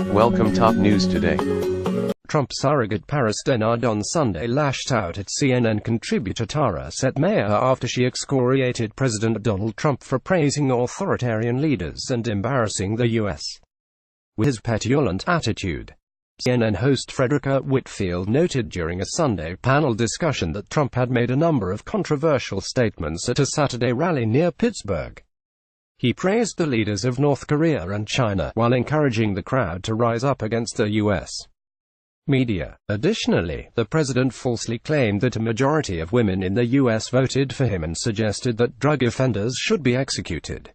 Welcome top news today. Trump surrogate Paris Dennard on Sunday lashed out at CNN contributor Tara Setmayer after she excoriated President Donald Trump for praising authoritarian leaders and embarrassing the U.S. with his petulant attitude. CNN host Fredricka Whitfield noted during a Sunday panel discussion that Trump had made a number of controversial statements at a Saturday rally near Pittsburgh. He praised the leaders of North Korea and China, while encouraging the crowd to rise up against the U.S. media. Additionally, the president falsely claimed that a majority of women in the U.S. voted for him and suggested that drug offenders should be executed.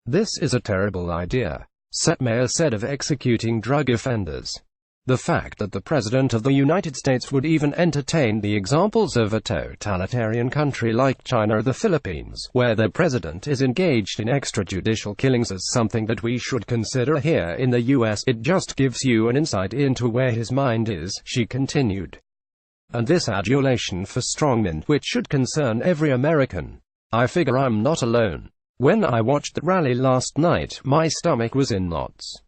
"This is a terrible idea," Setmayer said of executing drug offenders. The fact that the President of the United States would even entertain the examples of a totalitarian country like China or the Philippines, where their president is engaged in extrajudicial killings, is something that we should consider here in the U.S. It just gives you an insight into where his mind is, she continued. And this adulation for strongmen, which should concern every American. I figure I'm not alone. When I watched the rally last night, my stomach was in knots.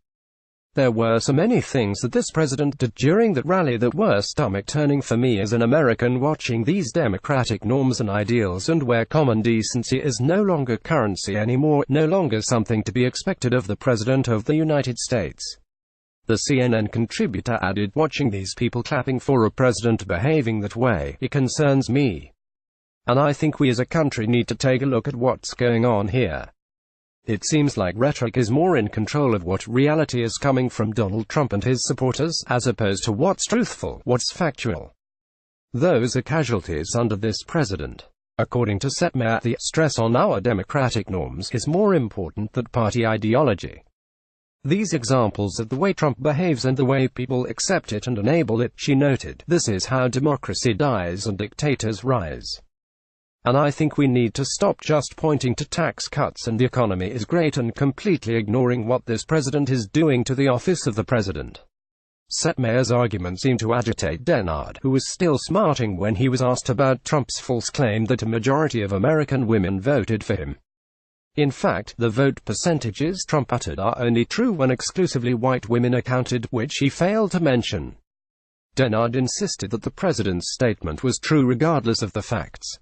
There were so many things that this president did during that rally that were stomach-turning for me as an American watching these democratic norms and ideals, and where common decency is no longer currency anymore, no longer something to be expected of the President of the United States. The CNN contributor added, "Watching these people clapping for a president behaving that way, it concerns me. And I think we as a country need to take a look at what's going on here. It seems like rhetoric is more in control of what reality is coming from Donald Trump and his supporters, as opposed to what's truthful, what's factual. Those are casualties under this president." According to Setmayer, the stress on our democratic norms is more important than party ideology. These examples of the way Trump behaves and the way people accept it and enable it, she noted. This is how democracy dies and dictators rise. And I think we need to stop just pointing to tax cuts and the economy is great and completely ignoring what this president is doing to the office of the president. Setmayer's argument seemed to agitate Dennard, who was still smarting when he was asked about Trump's false claim that a majority of American women voted for him. In fact, the vote percentages Trump uttered are only true when exclusively white women are counted, which he failed to mention. Dennard insisted that the president's statement was true regardless of the facts.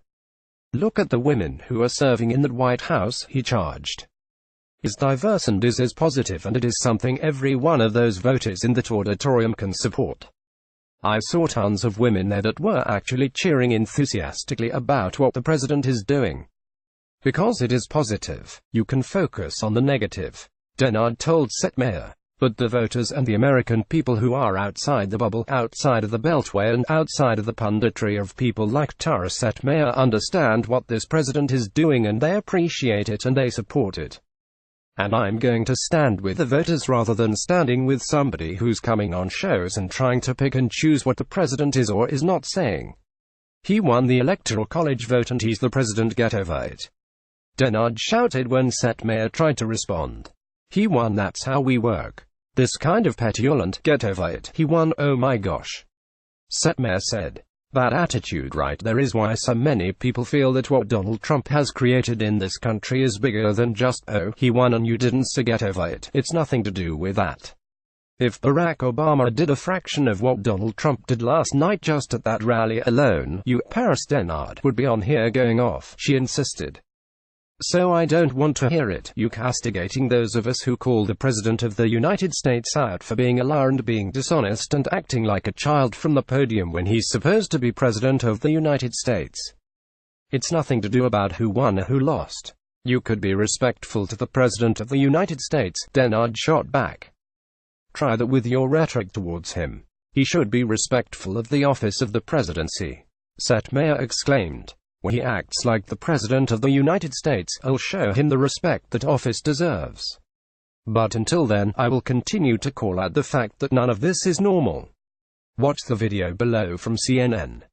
"Look at the women who are serving in that White House," he charged. "Is diverse and is positive, and it is something every one of those voters in that auditorium can support. I saw tons of women there that were actually cheering enthusiastically about what the president is doing. Because it is positive, you can focus on the negative," Dennard told Setmayer. "But the voters and the American people who are outside the bubble, outside of the Beltway and outside of the punditry of people like Tara Setmayer understand what this president is doing and they appreciate it and they support it. And I'm going to stand with the voters rather than standing with somebody who's coming on shows and trying to pick and choose what the president is or is not saying. He won the Electoral College vote and he's the president, get over it," Dennard shouted when Setmayer tried to respond. "He won, that's how we work. This kind of petulant, get over it, he won, oh my gosh," Setmayer said. "That attitude right there is why so many people feel that what Donald Trump has created in this country is bigger than just, oh, he won and you didn't, so get over it. It's nothing to do with that. If Barack Obama did a fraction of what Donald Trump did last night just at that rally alone, you, Paris Dennard, would be on here going off," she insisted. "So I don't want to hear it, you castigating those of us who call the President of the United States out for being a liar and being dishonest and acting like a child from the podium when he's supposed to be President of the United States. It's nothing to do about who won or who lost. You could be respectful to the President of the United States," Dennard shot back. "Try that with your rhetoric towards him. He should be respectful of the office of the presidency," Setmayer exclaimed. "When he acts like the President of the United States, I'll show him the respect that office deserves. But until then, I will continue to call out the fact that none of this is normal." Watch the video below from CNN.